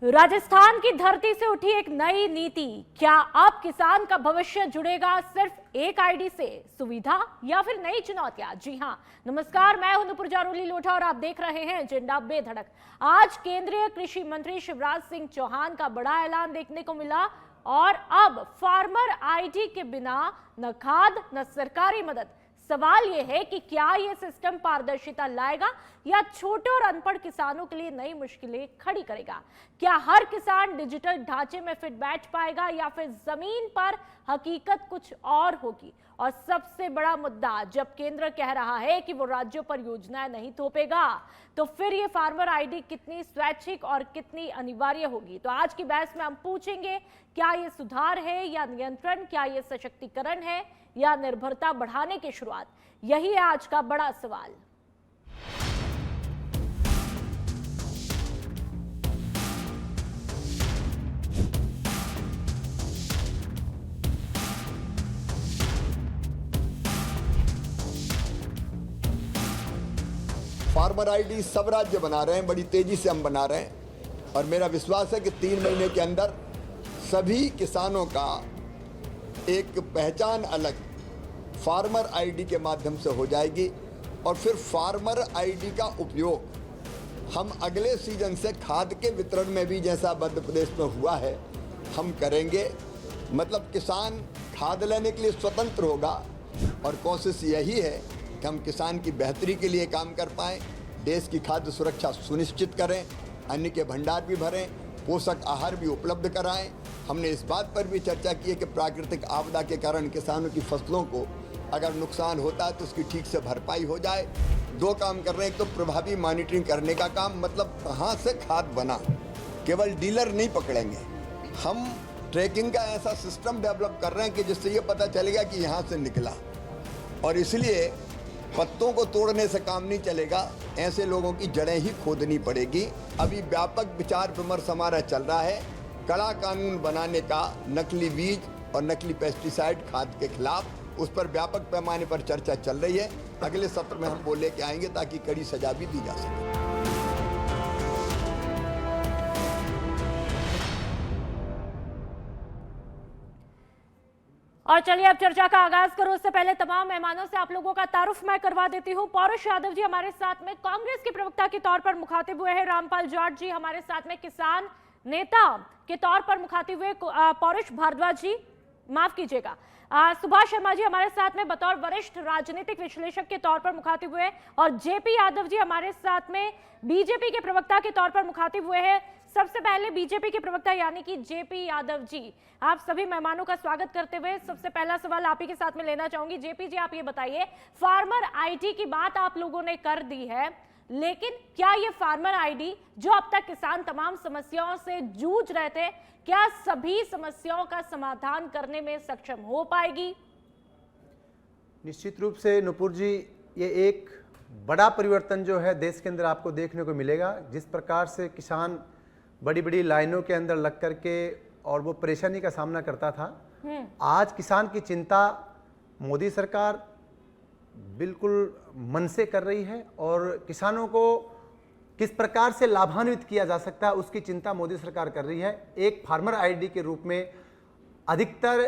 राजस्थान की धरती से उठी एक नई नीति। क्या अब किसान का भविष्य जुड़ेगा सिर्फ एक आईडी से? सुविधा या फिर नई चुनौतियां? जी हां, नमस्कार, मैं हूं नुपुर जारोली लोढ़ा और आप देख रहे हैं एजेंडा बेधड़क। आज केंद्रीय कृषि मंत्री शिवराज सिंह चौहान का बड़ा ऐलान देखने को मिला और अब फार्मर आईडी के बिना न खाद न सरकारी मदद। सवाल यह है कि क्या यह सिस्टम पारदर्शिता लाएगा या छोटे और अनपढ़ किसानों के लिए नई मुश्किलें खड़ी करेगा? क्या हर किसान डिजिटल ढांचे में फिट बैठ पाएगा या फिर जमीन पर हकीकत कुछ और होगी? और सबसे बड़ा मुद्दा, जब केंद्र कह रहा है कि वो राज्यों पर योजनाएं नहीं थोपेगा, तो फिर ये फार्मर आईडी कितनी स्वैच्छिक और कितनी अनिवार्य होगी? तो आज की बहस में हम पूछेंगे, क्या ये सुधार है या नियंत्रण? क्या ये सशक्तिकरण है या निर्भरता बढ़ाने की शुरुआत? यही है आज का बड़ा सवाल। फार्मर आईडी सब राज्य बना रहे हैं, बड़ी तेजी से हम बना रहे हैं और मेरा विश्वास है कि 3 महीने के अंदर सभी किसानों का एक पहचान अलग फार्मर आईडी के माध्यम से हो जाएगी। और फिर फार्मर आईडी का उपयोग हम अगले सीजन से खाद के वितरण में भी, जैसा मध्य प्रदेश में हुआ है, हम करेंगे। मतलब किसान खाद लेने के लिए स्वतंत्र होगा और कोशिश यही है कि हम किसान की बेहतरी के लिए काम कर पाएँ, देश की खाद्य सुरक्षा सुनिश्चित करें, अन्न के भंडार भी भरें, पोषक आहार भी उपलब्ध कराएं। हमने इस बात पर भी चर्चा की है कि प्राकृतिक आपदा के कारण किसानों की फसलों को अगर नुकसान होता है तो उसकी ठीक से भरपाई हो जाए। 2 काम कर रहे हैं, एक तो प्रभावी मॉनिटरिंग करने का काम, मतलब कहाँ से खाद बना, केवल डीलर नहीं पकड़ेंगे, हम ट्रैकिंग का ऐसा सिस्टम डेवलप कर रहे हैं कि जिससे ये पता चलेगा कि यहाँ से निकला। और इसलिए पत्तों को तोड़ने से काम नहीं चलेगा, ऐसे लोगों की जड़ें ही खोदनी पड़ेगी। अभी व्यापक विचार विमर्श हमारा चल रहा है कड़ा कानून बनाने का, नकली बीज और नकली पेस्टिसाइड खाद के खिलाफ, उस पर व्यापक पैमाने पर चर्चा चल रही है। अगले सत्र में हम वो लेके आएंगे ताकि कड़ी सजा भी दी जा सके। और चलिए अब चर्चा का आगाज करो, उससे पहले तमाम मेहमानों से आप लोगों का तारुफ मैं करवा देती हूँ। पौरुष यादव जी हमारे साथ में कांग्रेस के प्रवक्ता के तौर पर मुखातिब हुए हैं, रामपाल जाट जी हमारे साथ में किसान नेता के तौर पर मुखातिब हुए, पौरुष भारद्वाज जी माफ कीजिएगा, सुभाष शर्मा जी हमारे साथ में बतौर वरिष्ठ राजनीतिक विश्लेषक के तौर पर मुखातिब हुए, और जेपी यादव जी हमारे साथ में बीजेपी के प्रवक्ता के तौर पर मुखातिब हुए हैं। सबसे पहले बीजेपी के प्रवक्ता यानी कि जेपी यादव जी, आप सभी मेहमानों का स्वागत करते हुए सबसे पहला सवाल आप ही के साथ में लेना चाहूंगी। जेपी जी, आप ये बताइए, फार्मर आईडी की बात आप लोगों ने कर दी है, लेकिन क्या ये फार्मर आईडी जो अब तक किसान तमाम समस्याओं से जूझ रहे थे, क्या सभी समस्याओं का समाधान करने में सक्षम हो पाएगी? निश्चित रूप से नुपुर जी, ये एक बड़ा परिवर्तन जो है देश के अंदर आपको देखने को मिलेगा। जिस प्रकार से किसान बड़ी बड़ी लाइनों के अंदर लग करके और वो परेशानी का सामना करता था, आज किसान की चिंता मोदी सरकार बिल्कुल मन से कर रही है और किसानों को किस प्रकार से लाभान्वित किया जा सकता है उसकी चिंता मोदी सरकार कर रही है। एक फार्मर आईडी के रूप में अधिकतर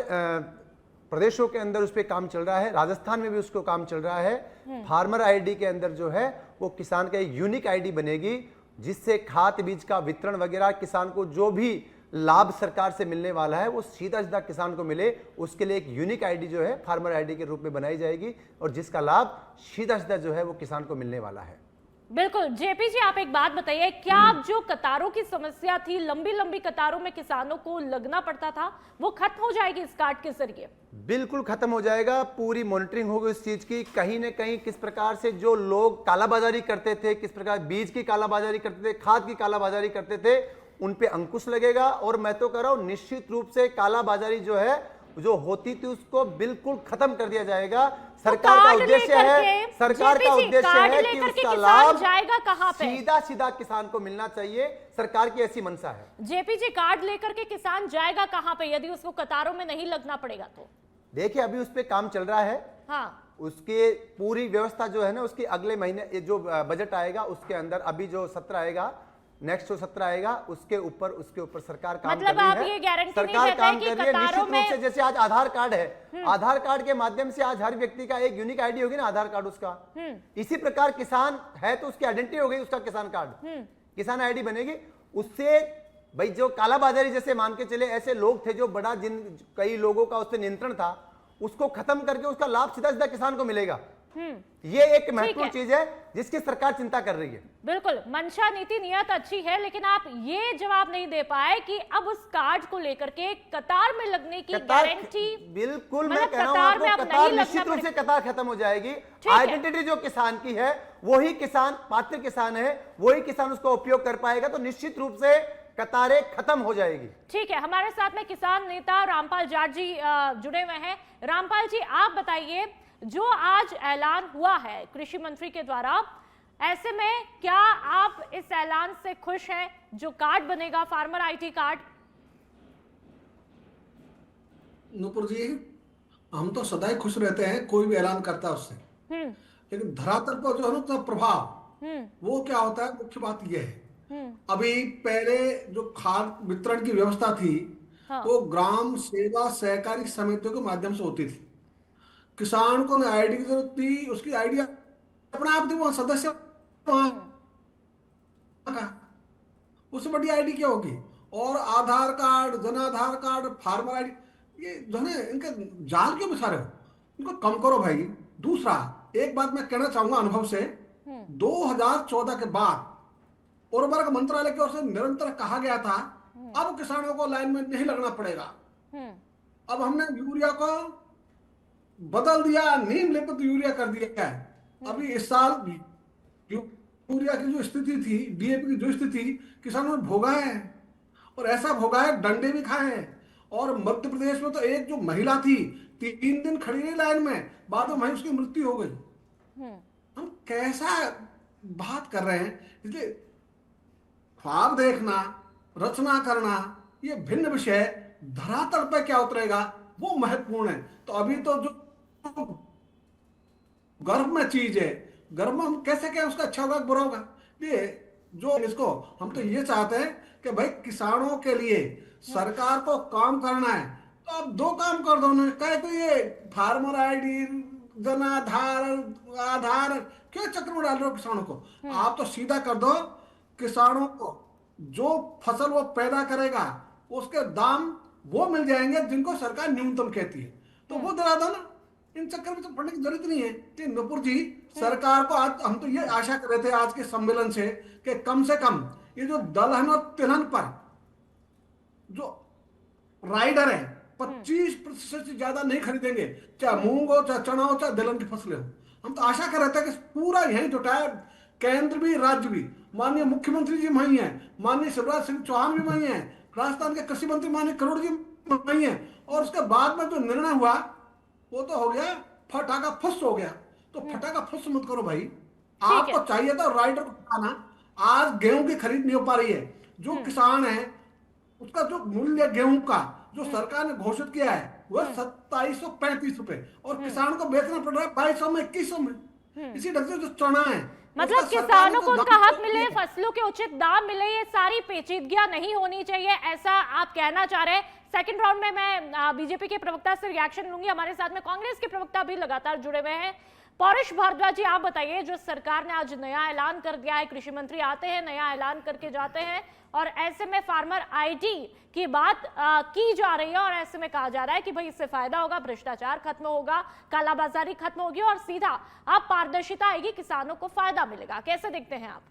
प्रदेशों के अंदर उस पर काम चल रहा है, राजस्थान में भी उसको काम चल रहा है। फार्मर आईडी के अंदर जो है वो किसान का एक यूनिक आईडी बनेगी, जिससे खाद बीज का वितरण वगैरह किसान को जो भी लाभ सरकार से मिलने वाला है वो सीधा सीधा किसान को मिले। उसके लिए एक यूनिक आईडी जो है फार्मर आईडी के रूप में बनाई जाएगी और जिसका लाभ सीधा सीधा जो है वो किसान को मिलने वाला है। बिल्कुल। जेपी जी, आप एक बात बताइए, क्या अब जो कतारों की समस्या थी, लंबी लंबी कतारों में किसानों को लगना पड़ता था, वो खत्म हो जाएगी इस कार्ड के जरिए? बिल्कुल खत्म हो जाएगा। पूरी मॉनिटरिंग होगी इस चीज की। कहीं ना कहीं किस प्रकार से जो लोग कालाबाजारी करते थे, किस प्रकार बीज की कालाबाजारी करते थे, खाद की कालाबाजारी करते थे, उन पे अंकुश लगेगा। और मैं तो कह रहा हूं निश्चित रूप से कालाबाजारी जो है जो होती थी उसको बिल्कुल खत्म कर दिया जाएगा। सरकार का उद्देश्य है, सरकार का उद्देश्य है कि उसका लाभ जाएगा कहां पे? सीधा सीधा किसान को मिलना चाहिए, सरकार की ऐसी मंशा है। जेपी जी, कार्ड लेकर के किसान जाएगा कहां पे यदि उसको कतारों में नहीं लगना पड़ेगा तो? देखिए, अभी उस पर काम चल रहा है। हाँ, उसके पूरी व्यवस्था जो है ना, उसकी अगले महीने जो बजट आएगा उसके अंदर, अभी जो सत्र आएगा नेक्स्ट जो सत्र आएगा उसके ऊपर सरकार काम मतलब कर रही आप है। ये गारंटी नहीं सरकार देते काम कि कर रही है कतारों निश्चित रूप से। में जैसे आज आधार कार्ड है, आधार कार्ड के माध्यम से आज हर व्यक्ति का एक यूनिक आईडी होगी ना, आधार कार्ड उसका। इसी प्रकार किसान है तो उसकी आइडेंटिटी हो गई, उसका किसान कार्ड, किसान आईडी बनेगी। उससे भाई जो कालाबाजारी जैसे मान के चले ऐसे लोग थे जो बड़ा कई लोगों का उससे नियंत्रण था, उसको खत्म करके उसका लाभ सीधा सीधा किसान को मिलेगा। ये एक महत्वपूर्ण चीज है जिसकी सरकार चिंता कर रही है। बिल्कुल, मंशा नीति नियत अच्छी है, लेकिन आप ये जवाब नहीं दे पाए कि अब उस कार्ड को लेकर के कतार में लगने की गारंटी। बिल्कुल, मतलब मैं कह रहा हूं कतार में आपको, अब कतार नहीं निश्चित लगना रूप से कतार खत्म हो जाएगी। है। आइडेंटिटी जो किसान की है वही किसान, पात्र किसान है, वही किसान उसका उपयोग कर पाएगा, तो निश्चित रूप से कतारें खत्म हो जाएगी। ठीक है, हमारे साथ में किसान नेता रामपाल जाट जी जुड़े हुए हैं। रामपाल जी, आप बताइए, जो आज ऐलान हुआ है कृषि मंत्री के द्वारा, ऐसे में क्या आप इस ऐलान से खुश हैं? जो कार्ड बनेगा फार्मर आईडी कार्ड। नूपुर जी, हम तो सदा ही खुश रहते हैं कोई भी ऐलान करता है उससे, लेकिन धरातल पर जो है ना उसका प्रभाव वो क्या होता है, मुख्य बात यह है। अभी पहले जो खाद वितरण की व्यवस्था थी वो ग्राम सेवा सहकारी समितियों के माध्यम से होती थी। किसान को आईडी की जरूरत थी, उसकी आईडी अपना आप थी, वहां सदस्य वहां का, उससे बड़ी आईडी क्या होगी। और आधार card, Jan Aadhaar card, farmer ID, ये जो है इनके जाल क्यों बिछा रहे हो, इनको कम करो भाई। दूसरा एक बात मैं कहना चाहूंगा अनुभव से, 2014 के बाद उर्वरक मंत्रालय की ओर से निरंतर कहा गया था अब किसानों को लाइन में नहीं लगना पड़ेगा। अब हमने यूरिया को बदल दिया, नीम लेपित यूरिया कर दिया है। अभी इस साल यूरिया की जो स्थिति थी, डीएपी की जो स्थिति थी, किसानों ने भोगा है, और ऐसा भोगा है डंडे भी खाए हैं। और मध्य प्रदेश में तो एक जो महिला थी 3 दिन खड़ी रही लाइन में, बाद में वहीं उसकी मृत्यु हो गई। हम कैसा बात कर रहे हैं। इसलिए ख्वाब देखना, रचना करना ये भिन्न विषय, धरातल पर क्या उतरेगा वो महत्वपूर्ण है। तो अभी तो जो गर्भ में चीज है, गर्भ में हम कैसे क्या उसका अच्छा होगा बुरा होगा, ये जो इसको हम तो ये चाहते हैं कि भाई किसानों के लिए सरकार को काम करना है, तो आप 2 काम कर दो ना। कहे तो ये फार्मर आईडी, जन आधार क्यों चक्कर में डाल रहे हो किसानों को। आप तो सीधा कर दो, किसानों को जो फसल वो पैदा करेगा उसके दाम वो मिल जाएंगे जिनको सरकार न्यूनतम कहती है, तो वो दिला दो ना। इन चक्कर में तो पढ़ने की जरूरत नहीं है। तो नूपुर जी, सरकार को आज हम तो ये आशा कर रहे थे आज के सम्मेलन से कि कम से कम ये जो दलहन और तिलहन पर जो राइडर है 25% से ज्यादा नहीं खरीदेंगे, चाहे मूंग हो, चाहे चना हो, चाहे दलहन की फसलें हो। हम तो आशा कर रहे थे कि पूरा यही जुटाया, केंद्र भी राज्य भी, माननीय मुख्यमंत्री जी वही है, माननीय शिवराज सिंह चौहान भी वही है, राजस्थान के कृषि मंत्री माननीय करोड़ जी वही है, और उसके बाद में जो निर्णय हुआ वो तो हो गया फटाका फुस हो गया। तो फटाका फुस मत करो भाई। आपको चाहिए था राइडर को खाना। आज गेहूं की खरीद नहीं हो पा रही है। जो किसान है उसका जो मूल्य गेहूं का जो सरकार ने घोषित किया है वह 2735 रुपए, और किसान को बेचना पड़ रहा है 2200 में, 2100 में। इसी ढंग से जो चना है, मतलब किसानों को उनका हक मिले, फसलों के उचित दाम मिले, ये सारी पेचीदगियां नहीं होनी चाहिए, ऐसा आप कहना चाह रहे हैं। सेकंड राउंड में मैं बीजेपी के प्रवक्ता से रिएक्शन लूंगी। हमारे साथ में कांग्रेस के प्रवक्ता भी लगातार जुड़े हुए हैं। पौरुष भारद्वाज जी, आप बताइए, जो सरकार ने आज नया ऐलान कर दिया है, कृषि मंत्री आते हैं, नया ऐलान करके जाते हैं, और ऐसे में फार्मर आईडी की बात की जा रही है, और ऐसे में कहा जा रहा है कि भाई इससे फायदा होगा, भ्रष्टाचार खत्म होगा, कालाबाजारी खत्म होगी, और सीधा अब पारदर्शिता आएगी, किसानों को फायदा मिलेगा। कैसे देखते हैं आप?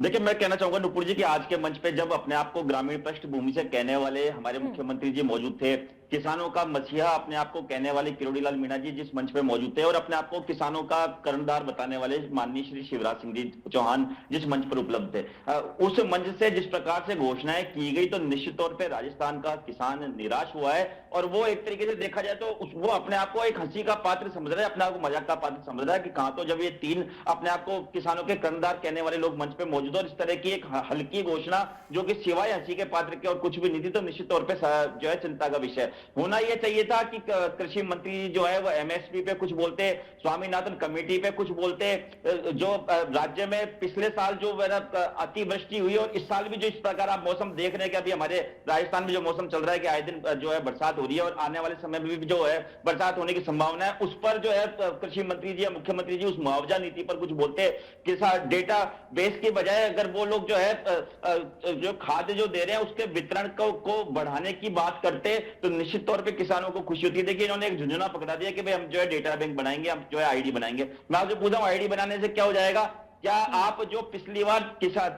देखिए, मैं कहना चाहूंगा नुपुर जी कि आज के मंच पे जब अपने आप को ग्रामीण पृष्ठभूमि से कहने वाले हमारे मुख्यमंत्री जी मौजूद थे, किसानों का मसीहा अपने आप को कहने वाले किरोड़ी लाल मीणा जी जिस मंच पे मौजूद थे, और अपने आप को किसानों का कर्णधार बताने वाले माननीय श्री शिवराज सिंह जी चौहान जिस मंच पर उपलब्ध थे, उस मंच से जिस प्रकार से घोषणाएं की गई, तो निश्चित तौर पर राजस्थान का किसान निराश हुआ है। और वो एक तरीके से देखा जाए तो वो अपने आप को एक हंसी का पात्र समझ रहा है, अपने आप को मजाक का पात्र समझ रहा है कि कहां तो जब ये 3 अपने आप को किसानों के कर्णधार कहने वाले लोग मंच पे मौजूद, और इस तरह की एक हल्की घोषणा जो कि सिवाय हंसी के पात्र के और कुछ भी नहीं थी, तो निश्चित तौर पर जो है चिंता का विषय है। होना यह चाहिए था कि कृषि मंत्री जो है वो एमएसपी पे कुछ बोलते, स्वामीनाथन कमेटी पे कुछ बोलते। जो राज्य में पिछले साल जो अतिवृष्टि हुई और इस साल भी जो इस प्रकार आप मौसम देख रहे हैं कि अभी हमारे राजस्थान में जो मौसम चल रहा है कि आए दिन जो है बरसात हो रही है और आने वाले समय में भी जो है बरसात होने की संभावना है, उस पर जो है कृषि मंत्री जी या मुख्यमंत्री जी उस मुआवजा नीति पर कुछ बोलते। किसान डेटा बेस की बजाय अगर वो लोग जो है जो खाद्य जो दे रहे हैं उसके वितरण को बढ़ाने की बात करते तो निश्चित तौर पर किसानों को खुशी होती है। देखिए इन्होंने एक झुंझुना पकड़ा दिया कि भाई हम जो है डेटा बैंक बनाएंगे, हम जो है आईडी बनाएंगे। मैं आपसे पूछा हूं आईडी बनाने से क्या हो जाएगा? क्या आप जो पिछली बार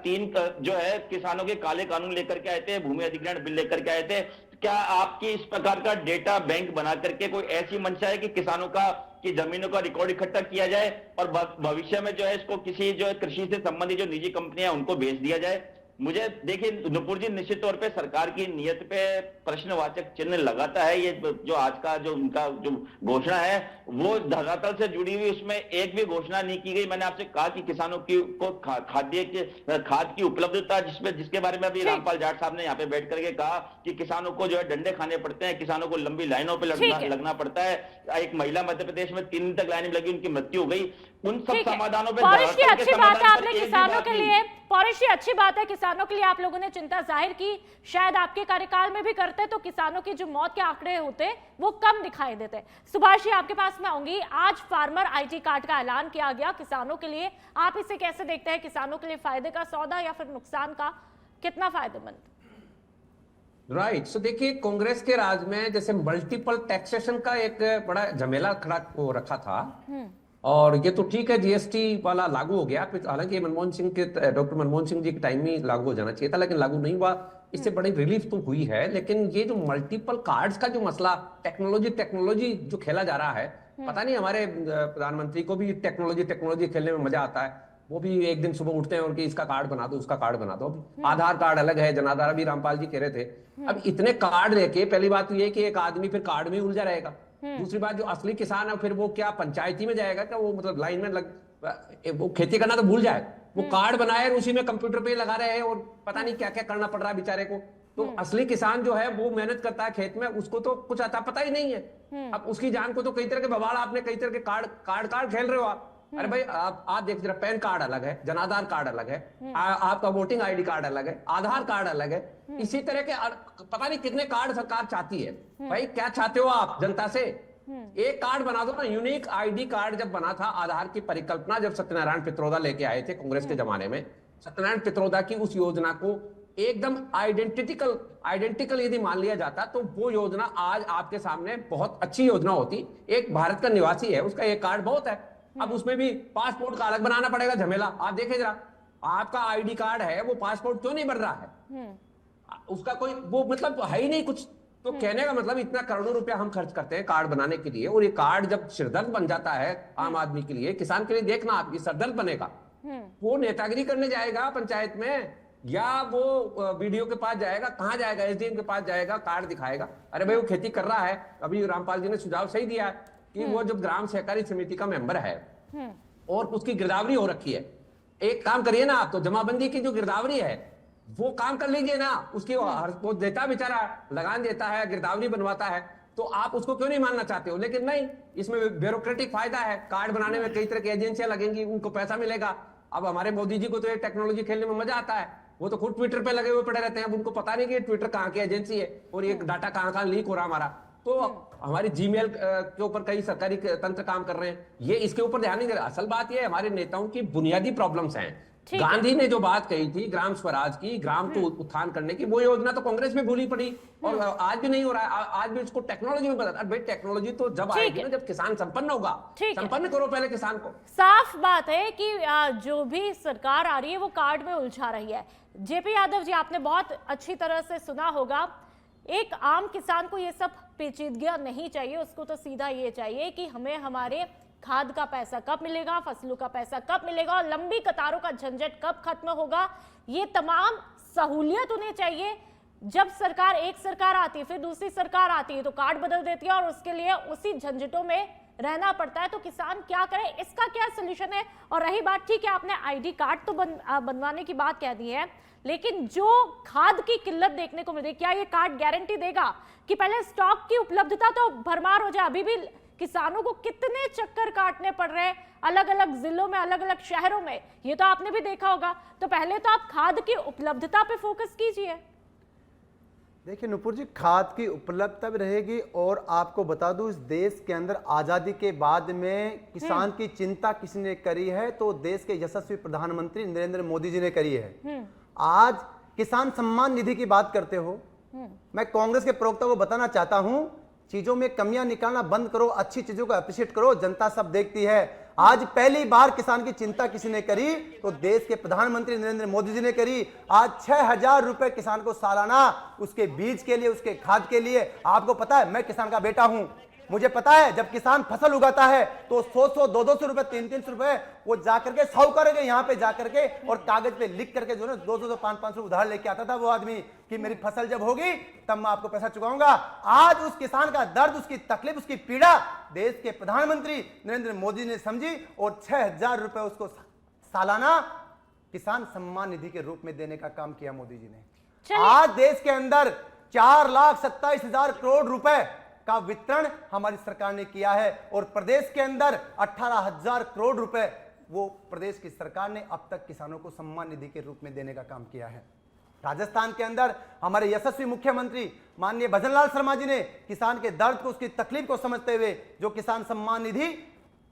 तीन जो है किसानों के काले कानून लेकर के आए थे, भूमि अधिग्रहण बिल लेकर के आए थे, क्या आपकी इस प्रकार का डेटा बैंक बना करके कोई ऐसी मंशा है कि किसानों की जमीनों का रिकॉर्ड इकट्ठा किया जाए और भविष्य में जो है इसको किसी जो है कृषि से संबंधित जो निजी कंपनियां उनको बेच दिया जाए? मुझे देखिए नुपुर जी, निश्चित तौर पे सरकार की नीयत पे प्रश्नवाचक चिन्ह लगाता है। ये जो आज का जो उनका जो घोषणा है वो धरातल से जुड़ी हुई, उसमें एक भी घोषणा नहीं की गई। मैंने आपसे कहा कि किसानों की को खाद की उपलब्धता जिसके बारे में अभी रामपाल जाट साहब ने यहाँ पे बैठ करके कहा कि किसानों को जो है डंडे खाने पड़ते हैं, किसानों को लंबी लाइनों पे लगना पड़ता है। एक महिला मध्य प्रदेश में 3 दिन तक लाइन में लगी, उनकी मृत्यु हो गई। उन सब समाधानों पे अच्छी बात है आपने किसानों के लिए, पौरुष जी अच्छी बात है किसानों के लिए आप लोगों ने चिंता जाहिर की। शायद आपके कार्यकाल में भी करते तो किसानों की जो मौत के आंकड़े होते वो कम दिखाई देते। सुभाष जी आपके पास मैं आऊंगी। आज फार्मर आईडी कार्ड का ऐलान किया गया किसानों के लिए, आप इसे कैसे देखते हैं? किसानों के लिए फायदे का सौदा या फिर नुकसान का? कितना फायदेमंद? राइट सो देखिए, कांग्रेस के राज में जैसे मल्टीपल टैक्सेशन का एक बड़ा झमेला खड़ा हो रखा था और ये तो ठीक है जीएसटी वाला लागू हो गया। हालांकि डॉक्टर मनमोहन सिंह जी के टाइम में लागू हो जाना चाहिए था, लेकिन लागू नहीं हुआ। इससे बड़ी रिलीफ तो हुई है, लेकिन ये जो मल्टीपल कार्ड्स का जो मसला, टेक्नोलॉजी जो खेला जा रहा है, पता नहीं हमारे प्रधानमंत्री को भी टेक्नोलॉजी खेलने में मजा आता है। वो भी एक दिन सुबह उठते हैं और कि इसका कार्ड बना दो, उसका कार्ड बना दो। आधार कार्ड अलग है, जनाधार भी रामपाल जी कह रहे थे। अब इतने कार्ड लेके पहली बात तो ये कि एक आदमी फिर कार्ड में उलझा रहेगा। दूसरी बात, जो असली किसान है फिर वो क्या पंचायती में जाएगा क्या? वो मतलब लाइन में वो खेती करना तो भूल जाए, वो कार्ड बनाए और उसी में कंप्यूटर पे लगा रहे हैं और पता नहीं क्या क्या करना पड़ रहा है बेचारे को। तो असली किसान जो है वो मेहनत करता है खेत में, उसको तो कुछ आता पता ही नहीं है। अब उसकी जान को तो कई तरह के बवाल, आपने कई तरह के कार्ड खेल रहे हो आप। अरे भाई आप देख जरा, पैन कार्ड अलग है, जनाधार कार्ड अलग है, आपका वोटिंग आईडी कार्ड अलग है, आधार कार्ड अलग है। इसी तरह के पता नहीं कितने कार्ड सरकार चाहती है। भाई क्या चाहते हो आप जनता से? एक कार्ड बना दो ना। यूनिक आईडी कार्ड जब बना था, आधार की परिकल्पना जब सत्यनारायण पित्रोदा लेके आए थे कांग्रेस के जमाने में, सत्यनारायण पित्रोदा की उस योजना को एकदम आइडेंटिकल यदि मान लिया जाता तो वो योजना आज आपके सामने बहुत अच्छी योजना होती। एक भारत का निवासी है, उसका एक कार्ड बहुत है। अब उसमें भी पासपोर्ट का अलग बनाना पड़ेगा झमेला। आप देखें जरा, आपका आईडी कार्ड है, वो पासपोर्ट क्यों नहीं बन रहा है? उसका कोई वो मतलब है ही नहीं कुछ। तो कहने का मतलब इतना करोड़ों रुपया हम खर्च करते हैं कार्ड बनाने के लिए, और ये कार्ड जब सिरदर्द बन जाता है आम आदमी के लिए, किसान के लिए, देखना आप, ये सरदर्द बनेगा। वो नेतागिरी करने जाएगा पंचायत में, या वो बीडीओ के पास जाएगा, कहाँ जाएगा? एसडीएम के पास जाएगा, कार्ड दिखाएगा। अरे भाई वो खेती कर रहा है। अभी रामपाल जी ने सुझाव सही दिया है कि वो जब ग्राम सहकारी समिति का मेंबर है और उसकी गिरदावरी हो रखी है, एक काम करिए ना आप, तो जमाबंदी की जो गिरदावरी है वो काम कर लीजिए ना। उसकी वो देता बेचारा, लगान देता है, गिरदावरी बनवाता है, तो आप उसको क्यों नहीं मानना चाहते हो? लेकिन नहीं, इसमें ब्यूरोक्रेटिक फायदा है। कार्ड बनाने में कई तरह की एजेंसियां लगेंगी, उनको पैसा मिलेगा। अब हमारे मोदी जी को तो ये टेक्नोलॉजी खेलने में मजा आता है, वो तो खुद ट्विटर पे लगे हुए पड़े रहते हैं। अब उनको पता नहीं कि ट्विटर कहाँ की एजेंसी है और ये डाटा कहाँ लीक हो रहा हमारा। तो हमारी जीमेल के ऊपर कई सरकारी तंत्र काम कर रहे हैं, ये इसके ऊपर ध्यान नहीं दे रहे। असल बात ये हमारे नेताओं की बुनियादी प्रॉब्लम्स हैं। गांधी ने जो बात कही थी ग्राम स्वराज की, ग्राम को उत्थान करने की, वो योजना तो कांग्रेस में भूली पड़ी और आज भी नहीं हो रहा है। आज भी इसको टेक्नोलॉजी में बदल। भाई टेक्नोलॉजी तो जब आएगी ना जब किसान संपन्न होगा। संपन्न करो पहले किसान को। साफ बात है कि जो भी सरकार आ रही है वो कार्ड में उलझा रही है। जेपी यादव जी, आपने बहुत अच्छी तरह से सुना होगा, एक आम किसान को ये सब पेचीदगियां नहीं चाहिए। उसको तो सीधा ये चाहिए कि हमें हमारे खाद का पैसा कब मिलेगा, फसलों का पैसा कब मिलेगा और लंबी कतारों का झंझट कब खत्म होगा। ये तमाम सहूलियत उन्हें चाहिए। जब एक सरकार आती है फिर दूसरी सरकार आती है तो कार्ड बदल देती है और उसके लिए उसी झंझटों में रहना पड़ता है, तो किसान क्या करे, इसका क्या सोल्यूशन है? और रही बात, ठीक है आपने आईडी कार्ड तो बनवाने की बात कह दी है, लेकिन जो खाद की किल्लत देखने को मिल रही है, क्या ये कार्ड गारंटी देगा कि पहले स्टॉक की उपलब्धता तो भरमार हो जाए? अभी भी किसानों को कितने चक्कर काटने पड़ रहे हैं अलग अलग जिलों में, अलग अलग शहरों में, ये तो आपने भी देखा होगा। तो पहले तो आप खाद की उपलब्धता पे फोकस कीजिए। देखिए नुपुर जी, खाद की उपलब्धता भी रहेगी, और आपको बता दूं इस देश के अंदर आजादी के बाद में किसान की चिंता किसने करी है, तो देश के यशस्वी प्रधानमंत्री नरेंद्र मोदी जी ने करी है। आज किसान सम्मान निधि की बात करते हो, मैं कांग्रेस के प्रवक्ता को बताना चाहता हूं, चीजों में कमियां निकालना बंद करो, अच्छी चीजों को अप्रिशिएट करो, जनता सब देखती है। आज पहली बार किसान की चिंता किसी ने करी तो देश के प्रधानमंत्री नरेंद्र मोदी जी ने करी। आज 6,000 रुपए किसान को सालाना उसके बीज के लिए, उसके खाद के लिए। आपको पता है, मैं किसान का बेटा हूं, मुझे पता है जब किसान फसल उगाता है तो 100-100, 200 रुपए, 300 रुपए वो जाकर के साहूकार के यहाँ पे जाकर के और कागज पे लिख करके जो ना 200, 500 उधार लेके आता था वो आदमी कि मेरी फसल जब होगी तब मैं आपको पैसा चुकाऊंगा। आज उस किसान का दर्द, उसकी तकलीफ, उसकी पीड़ा देश के प्रधानमंत्री नरेंद्र मोदी ने समझी और 6,000 रुपए उसको सालाना किसान सम्मान निधि के रूप में देने का काम किया मोदी जी ने। आज देश के अंदर 4,27,000 करोड़ रुपए का वितरण हमारी सरकार ने किया है, और प्रदेश के अंदर 18,000 करोड़ रुपए वो प्रदेश की सरकार ने अब तक किसानों को सम्मान निधि के रूप में देने का काम किया है। राजस्थान के अंदर हमारे यशस्वी मुख्यमंत्री माननीय भजनलाल शर्मा जी ने किसान के दर्द को, उसकी तकलीफ को समझते हुए जो किसान सम्मान निधि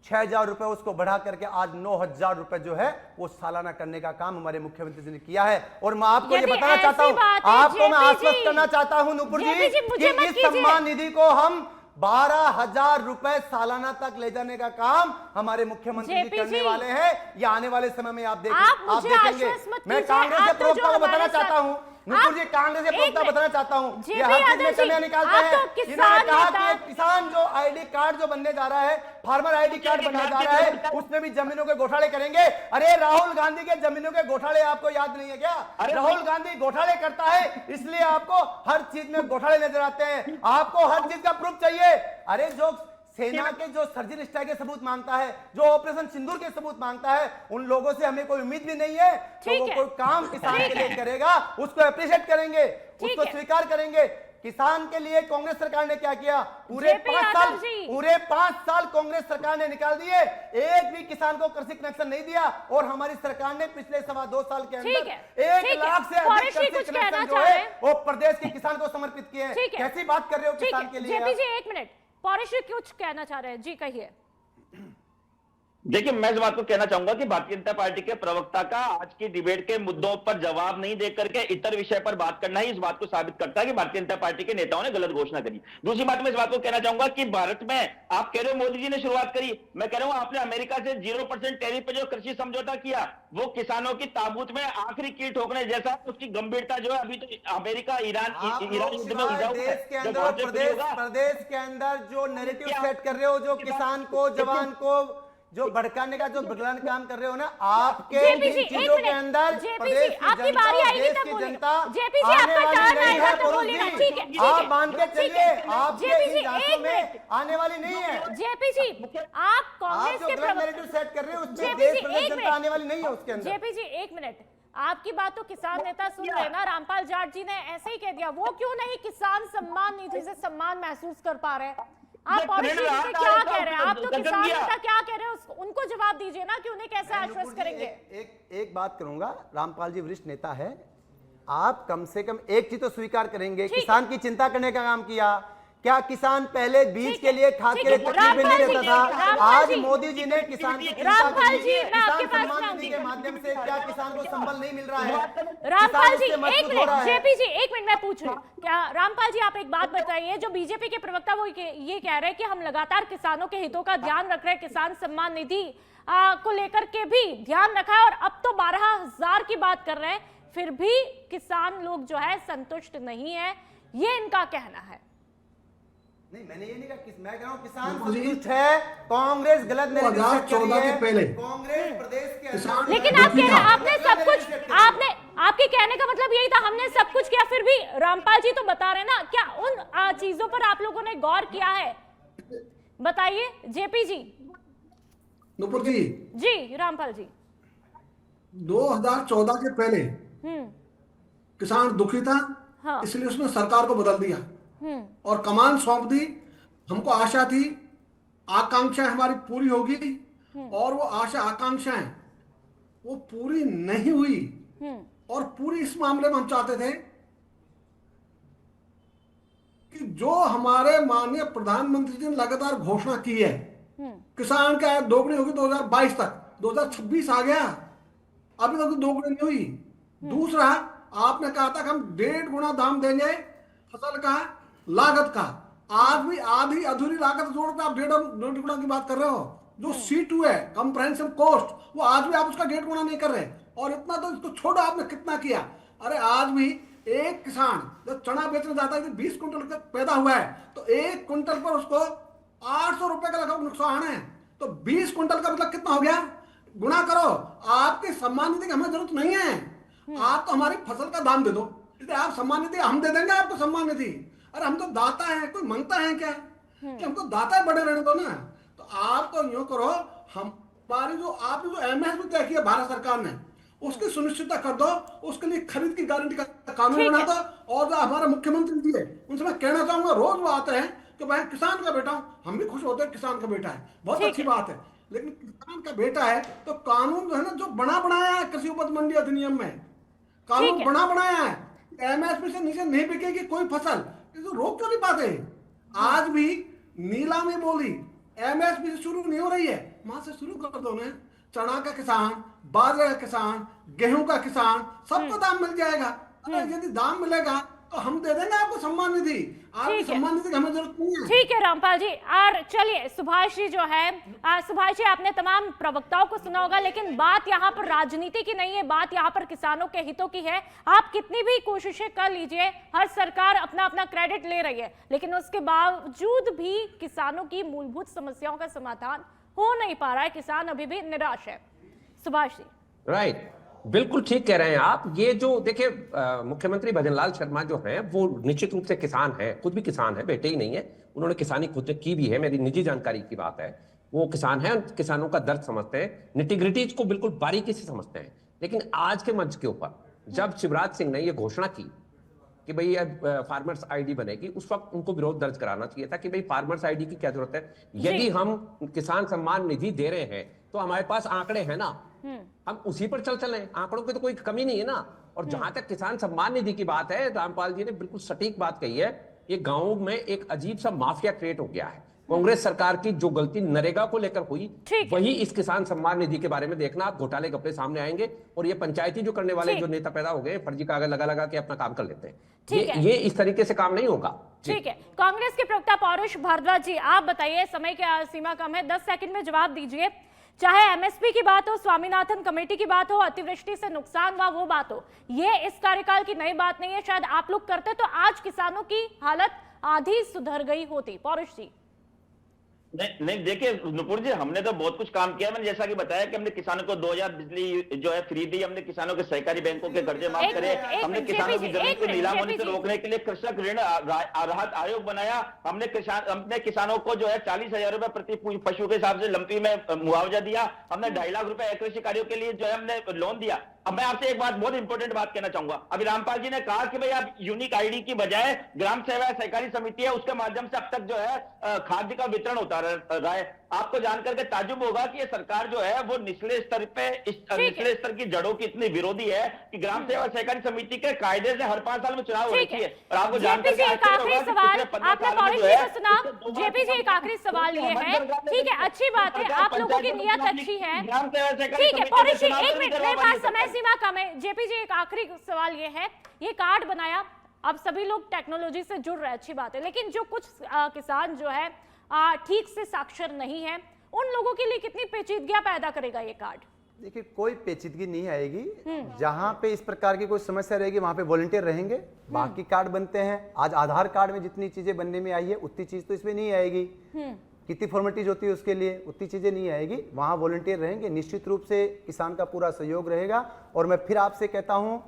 6,000 रुपए उसको बढ़ा करके आज 9,000 रुपए जो है वो सालाना करने का काम हमारे मुख्यमंत्री जी ने किया है। और मैं आपको ये बताना चाहता हूं, आपको मैं आश्वस्त करना चाहता हूं नुपुर जी कि इस सम्मान निधि को हम 12,000 रुपए सालाना तक ले जाने का काम हमारे मुख्यमंत्री जी करने वाले हैं। ये आने वाले समय में आप देखेंगे। मैं कांग्रेस के प्रवक्ता को बताना चाहता हूं, नुपुर जी, कांग्रेस के प्रवक्ता बताना चाहता हूं, ये हर चीज में कमियां निकालते हैं। इन्होंने कहा कि किसान जो आईडी कार्ड जो बनने जा रहा है, फार्मर आईडी कार्ड बनने जा रहा है, उसमें भी जमीनों के घोटाले करेंगे। अरे राहुल गांधी के जमीनों के घोटाले आपको याद नहीं है क्या? राहुल गांधी घोटाले करता है, इसलिए आपको हर चीज में घोटाले नजर आते हैं। आपको हर चीज का प्रूफ चाहिए। अरे जो सेना के जो सर्जिकल स्ट्राइक के सबूत मांगता है, जो ऑपरेशन सिंदूर के सबूत मांगता है, उन लोगों से हमें कोई उम्मीद भी नहीं है तो वो कोई काम किसान के लिए करेगा, उसको अप्रिशिएट करेंगे, उसको स्वीकार करेंगे। किसान के लिए कांग्रेस सरकार ने क्या किया? पूरे 5 साल कांग्रेस सरकार ने निकाल दिए, एक भी किसान को कृषि कनेक्शन नहीं दिया। और हमारी सरकार ने पिछले 2.25 साल के अंदर 1 लाख से अधिक कृषि कनेक्शन जो है वो प्रदेश के किसान को समर्पित किए हैं। कैसी बात कर रहे हो किसान के लिए? जेपी जी 1 मिनट, पौरुष कुछ कहना चाह रहे हैं जी, कहिए। देखिए, मैं इस बात को कहना चाहूंगा कि भारतीय जनता पार्टी के प्रवक्ता का आज की डिबेट के मुद्दों पर जवाब नहीं देकर के इतर विषय पर बात करना ही इस बात को साबित करता है कि भारतीय जनता पार्टी के नेताओं ने गलत घोषणा करी। दूसरी बात, मैं इस बात को कहना चाहूंगा कि भारत में आप कह रहे हो मोदी जी ने शुरुआत करी, मैं कह रहा हूं आपने अमेरिका से 0% टैरिफ पे जो कृषि समझौता किया वो किसानों की ताबूत में आखिरी कील ठोकने जैसा, उसकी गंभीरता जो है अभी तो अमेरिका ईरान युद्ध में उलझा हुआ है। प्रदेश के अंदर जो नैरेटिव सेट कर रहे हो, जो किसान को, जवान को जो भड़काने का जो बदलाव काम कर रहे हो ना, आपके चीजों के अंदर प्रदेश की जनता आने वाली नहीं है। आप मान के चलिए, आपके जांचों में आने वाली नहीं है। जेपी जी, आप कांग्रेस के नैरेटिव सेट कर रहे हो उसमें देश प्रदेश जनता आने वाली नहीं है उसके अंदर। जेपी जी 1 मिनट, आपकी बात तो किसान नेता सुन रहे हैं ना, रामपाल जाट जी ने ऐसे ही कह दिया, वो क्यों नहीं किसान सम्मान निधि से सम्मान महसूस कर पा रहे हैं? आप पॉलिसी से क्या कह रहे हैं? आप तो किसान नेता क्या कह रहे हैं उनको जवाब दीजिए ना कि उन्हें कैसे आश्वस्त करेंगे। एक बात करूंगा, रामपाल जी वरिष्ठ नेता है, आप कम से कम एक चीज तो स्वीकार करेंगे, किसान की चिंता करने का काम किया। क्या किसान पहले बीज के लिए, खाद के लिए तकलीफ नहीं लेता था? आज मोदी जी ने किसान की चिंता करी, किसान सम्मान निधि के माध्यम से क्या किसान को संबल नहीं मिल रहा है? रामपाल जी 1 मिनट, जेपी जी 1 मिनट, मैं पूछ रही हूँ, क्या रामपाल जी आप एक बात बताइए, जो बीजेपी के प्रवक्ता वो ये कह रहे हैं कि हम लगातार किसानों के हितों का ध्यान रख रहे हैं, किसान सम्मान निधि को लेकर के भी ध्यान रखा है, और अब तो 12,000 की बात कर रहे हैं, फिर भी किसान लोग जो है संतुष्ट नहीं है, ये इनका कहना है। नहीं, मैंने ये नहीं कहा, मैं कह रहा हूं किसान संतुष्ट है, कांग्रेस गलत नहीं, 2014 के पहले कांग्रेस प्रदेश के अंदर। लेकिन आप कह रहे हैं आपने सब कुछ, आपके कहने का मतलब यही था हमने सब कुछ किया, फिर भी रामपाल जी तो बता रहे ना, क्या उन चीजों पर आप लोगों ने गौर किया है? बताइए जेपी जी। नुपुर जी रामपाल जी। 2014 के पहले किसान दुखी था, हाँ। इसलिए उसने सरकार को बदल दिया और कमान सौंप दी। हमको आशा थी आकांक्षाएं हमारी पूरी होगी, और वो आशा आकांक्षाएं वो पूरी नहीं हुई। और पूरी इस मामले में हम चाहते थे कि जो हमारे माननीय प्रधानमंत्री जी ने लगातार घोषणा की है, किसान का आय दोगुनी होगी 2022 तक, 2026 आ गया, अभी तक तो दोगुनी नहीं हुई। दूसरा, आपने कहा था कि हम 1.5 गुना दाम देंगे फसल का, लागत का। आज भी आधी अधूरी लागत जोड़ के आप 1.5 गुना की बात कर रहे हो। जो C2 है, कंप्रेहेंसिव कॉस्ट, वो आज भी आप उसका 1.5 गुना नहीं कर रहे। और इतना तो इसको छोड़ो, आपने कितना किया। अरे आज भी एक किसान जब चना बेचने जाता है, 20 कुंटल का पैदा हुआ है, तो 1 कुंटल पर उसको 800 रुपए का लगभग नुकसान है। तो 20 कुंटल का मतलब कितना हो गया, गुणा करो। आपके सम्मान निधि की हमें जरूरत नहीं है, आप तो हमारी फसल का दाम दे दो। यदि आप सम्मान निधि, हम दे देंगे आपको सम्मान निधि। अरे हम तो दाता हैं, कोई मांगता है क्या कि हमको दाता बड़े रहने दो ना। तो आप तो यूं करो, हमारी जो आपने जो MSP तय किया भारत सरकार ने, उसकी सुनिश्चितता कर दो, उसके लिए खरीद की गारंटी का कानून बना दो। और जो हमारे मुख्यमंत्री जी है, उनसे मैं कहना चाहूंगा, रोज वो आते हैं कि भाई किसान का बेटा हूं, हम भी खुश होते हैं किसान का बेटा है, बहुत अच्छी बात है। लेकिन किसान का बेटा है तो कानून जो है ना, जो बना बनाया है कृषि उपज मंडी अधिनियम में, कानून बना बनाया है, MSP से नीचे नहीं बिकेगी कोई फसल, तो रोक क्यों नहीं पाते। आज भी नीलामी बोली MSP से शुरू नहीं हो रही है, वहां से शुरू कर दो ना। चना का किसान, बाजरे का किसान, गेहूं का किसान, सबको दाम मिल जाएगा। अगर यदि दाम मिलेगा तो हम दे देंगे आपको सम्मान निधि। आपकी सम्मान निधि की हमें जरूरत नहीं है। ठीक है रामपाल जी। और चलिए सुभाष जी जो है, सुभाष जी आपने तमाम प्रवक्ताओं को सुना होगा, लेकिन बात यहाँ पर राजनीति की नहीं है, बात यहाँ पर किसानों के हितों की है। आप कितनी भी कोशिशें कर लीजिए, हर सरकार अपना अपना क्रेडिट ले रही है, लेकिन उसके बावजूद भी किसानों की मूलभूत समस्याओं का समाधान हो नहीं पा रहा है। किसान अभी भी निराश है। सुभाष जी। राइट, बिल्कुल ठीक कह रहे हैं आप। ये जो देखिए मुख्यमंत्री भजनलाल शर्मा जो हैं वो निश्चित रूप से किसान है, खुद भी किसान है, बेटे ही नहीं है, उन्होंने किसानी खुद की भी है, मेरी निजी जानकारी की बात है। वो किसान है, किसानों का दर्द समझते हैं, निटिग्रिटीज को बिल्कुल बारीकी से समझते हैं। लेकिन आज के मंच के ऊपर जब शिवराज सिंह ने ये घोषणा की कि भाई अब फार्मर्स आईडी बनेगी, उस वक्त उनको विरोध दर्ज कराना चाहिए था कि भाई फार्मर्स आईडी की क्या जरूरत है। यदि हम किसान सम्मान निधि दे रहे हैं तो हमारे पास आंकड़े हैं ना, हम उसी पर चलें, आंकड़ों की तो कोई कमी नहीं है ना। और जहां तक किसान सम्मान निधि की बात है, रामपाल जी ने बिल्कुल सटीक बात कही है। ये गांवों में एक अजीब सा माफिया क्रिएट हो गया है। कांग्रेस सरकार की जो गलती नरेगा को लेकर हुई, वही इस किसान सम्मान निधि के बारे में देखना, आप घोटाले गप्पे सामने आएंगे। और ये पंचायती जो करने वाले जो नेता पैदा हो गए, फर्जी कागज लगा लगा के अपना काम कर लेते हैं, ये इस तरीके से काम नहीं होगा। ठीक है, कांग्रेस के प्रवक्ता पौरुष भारद्वाज जी, आप बताइए, समय की सीमा कम है, 10 सेकंड में जवाब दीजिए। चाहे MSP की बात हो, स्वामीनाथन कमेटी की बात हो, अतिवृष्टि से नुकसान हुआ वो बात हो, ये इस कार्यकाल की नई बात नहीं है। शायद आप लोग करते तो आज किसानों की हालत आधी सुधर गई होती। पौरुष जी। नहीं देखिए नुपुर जी, हमने तो बहुत कुछ काम किया। मैंने जैसा कि बताया कि हमने किसानों को 2000 बिजली जो है फ्री दी, हमने किसानों के सहकारी बैंकों के कर्जे माफ करे, हमने किसानों की जमीन को नीलाम होने से रोकने के लिए कृषक ऋण राहत आयोग बनाया, हमने किसानों को जो है 40,000 रुपए प्रति पशु के हिसाब से लंपी में मुआवजा दिया, हमने 2.5 लाख रुपए कृषि कार्यों के लिए जो है हमने लोन दिया। अब मैं आपसे एक बात, बहुत इंपॉर्टेंट बात कहना चाहूंगा। अभी रामपाल जी ने कहा कि भाई आप यूनिक आईडी की बजाय ग्राम सेवा सहकारी समिति है, उसके माध्यम से अब तक जो है खाद्य का वितरण होता रहा है। आपको जानकर के ताज्जुब होगा कि ये सरकार जो है वो निचले स्तर पे, निचले स्तर की जड़ों की इतनी विरोधी है कि ग्राम सेवा सहकारी समिति के कायदे से हर 5 साल में चुनाव हो रही है। और आपको जानकर के एक आखिरी सवाल आपने पौरुष जी को सुना। जेपी जी, एक आखिरी सवाल ये है, ठीक है, अच्छी बात है, आप लोगों की नियत अच्छी है, ठीक है। पौरुष जी, 1 मिनट, मेरे पास समय सीमा कम है। जेपी जी, एक आखिरी सवाल ये है, ये कार्ड बनाया, अब सभी लोग टेक्नोलॉजी से जुड़ रहे हैं, अच्छी बात है, लेकिन जो कुछ किसान जो है ठीक से साक्षर नहीं है, उन लोगों के लिए कितनी पेचीदगियां पैदा करेगा ये कार्ड? देखिए, कोई पेचीदगी नहीं आएगी। जहां पे इस प्रकार की कोई समस्या रहेगी वहां पे वॉलंटियर रहेंगे, बाकी कार्ड बनते हैं। आज आधार कार्ड में जितनी चीजें बनने में आई है उतनी चीज तो इसमें नहीं आएगी। कितनी फॉर्मेलिटीज होती है उसके लिए, उतनी चीजें नहीं आएगी। वहां वॉलंटियर रहेंगे, निश्चित रूप से किसान का पूरा सहयोग रहेगा। और मैं फिर आपसे कहता हूं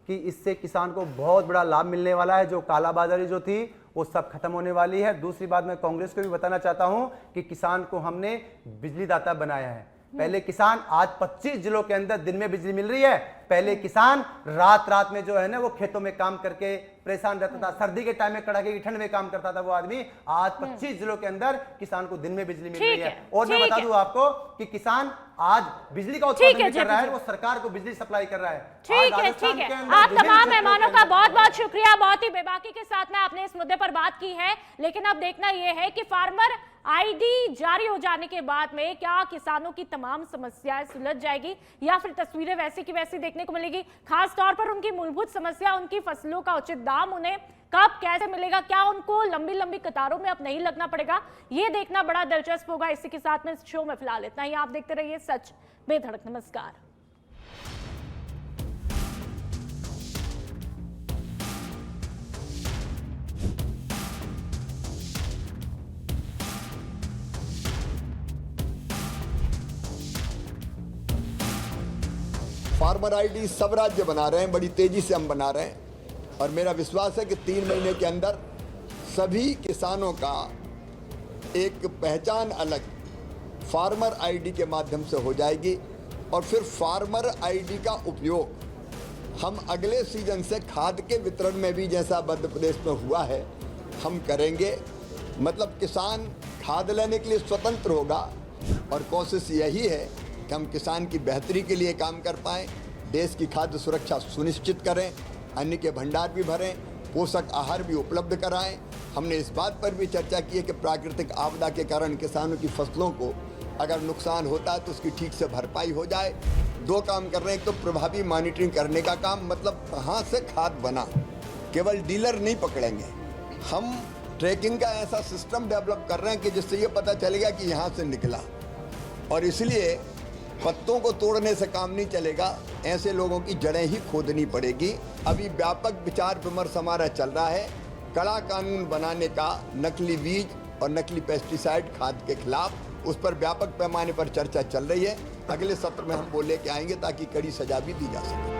कि इससे किसान को बहुत बड़ा लाभ मिलने वाला है। जो कालाबाजारी जो थी वो सब खत्म होने वाली है। दूसरी बात, मैं कांग्रेस को भी बताना चाहता हूं कि किसान को हमने बिजली दाता बनाया है। पहले किसान, आज 25 जिलों के अंदर दिन में बिजली मिल रही है। पहले किसान रात में जो है ना वो खेतों में काम करके परेशान रहता था, सर्दी के टाइम में कड़ाके की ठंड में काम करता था वो आदमी। आज 25 जिलों के अंदर किसान को दिन में बिजली मिल रही है। और मैं बता दूं आपको कि किसान आज बिजली का उत्पादन भी कर रहा है, वो सरकार को बिजली सप्लाई कर रहा है। ठीक है। आप तमाम मेहमानों का बहुत बहुत शुक्रिया। बहुत ही बेबाकी के साथ में आपने इस मुद्दे पर बात की है। लेकिन अब देखना यह है कि फार्मर आईडी जारी हो जाने के बाद में क्या किसानों की तमाम समस्याएं सुलझ जाएगी या फिर तस्वीरें वैसी की वैसी देखने को मिलेगी। खास तौर पर उनकी मूलभूत समस्या, उनकी फसलों का उचित दाम उन्हें कब कैसे मिलेगा, क्या उनको लंबी लंबी कतारों में अब नहीं लगना पड़ेगा, ये देखना बड़ा दिलचस्प होगा। इसी के साथ में इस शो में फिलहाल इतना ही। आप देखते रहिए सच बेधड़क। नमस्कार। फार्मर आईडी सब राज्य बना रहे हैं, बड़ी तेजी से हम बना रहे हैं और मेरा विश्वास है कि 3 महीने के अंदर सभी किसानों का एक पहचान अलग फार्मर आईडी के माध्यम से हो जाएगी। और फिर फार्मर आईडी का उपयोग हम अगले सीजन से खाद के वितरण में भी, जैसा मध्य प्रदेश में हुआ है, हम करेंगे। मतलब किसान खाद लेने के लिए स्वतंत्र होगा और कोशिश यही है कि हम किसान की बेहतरी के लिए काम कर पाएँ, देश की खाद्य सुरक्षा सुनिश्चित करें, अन्न के भंडार भी भरें, पोषक आहार भी उपलब्ध कराएं। हमने इस बात पर भी चर्चा की है कि प्राकृतिक आपदा के कारण किसानों की फसलों को अगर नुकसान होता है तो उसकी ठीक से भरपाई हो जाए। 2 काम कर रहे हैं, एक तो प्रभावी मॉनिटरिंग करने का काम, मतलब कहाँ से खाद बना, केवल डीलर नहीं पकड़ेंगे, हम ट्रैकिंग का ऐसा सिस्टम डेवलप कर रहे हैं कि जिससे ये पता चलेगा कि यहाँ से निकला। और इसलिए पत्तों को तोड़ने से काम नहीं चलेगा, ऐसे लोगों की जड़ें ही खोदनी पड़ेगी। अभी व्यापक विचार विमर्श हमारा चल रहा है कड़ा कानून बनाने का नकली बीज और नकली पेस्टिसाइड खाद के खिलाफ। उस पर व्यापक पैमाने पर चर्चा चल रही है। अगले सत्र में हम वो लेके आएंगे ताकि कड़ी सजा भी दी जा सके।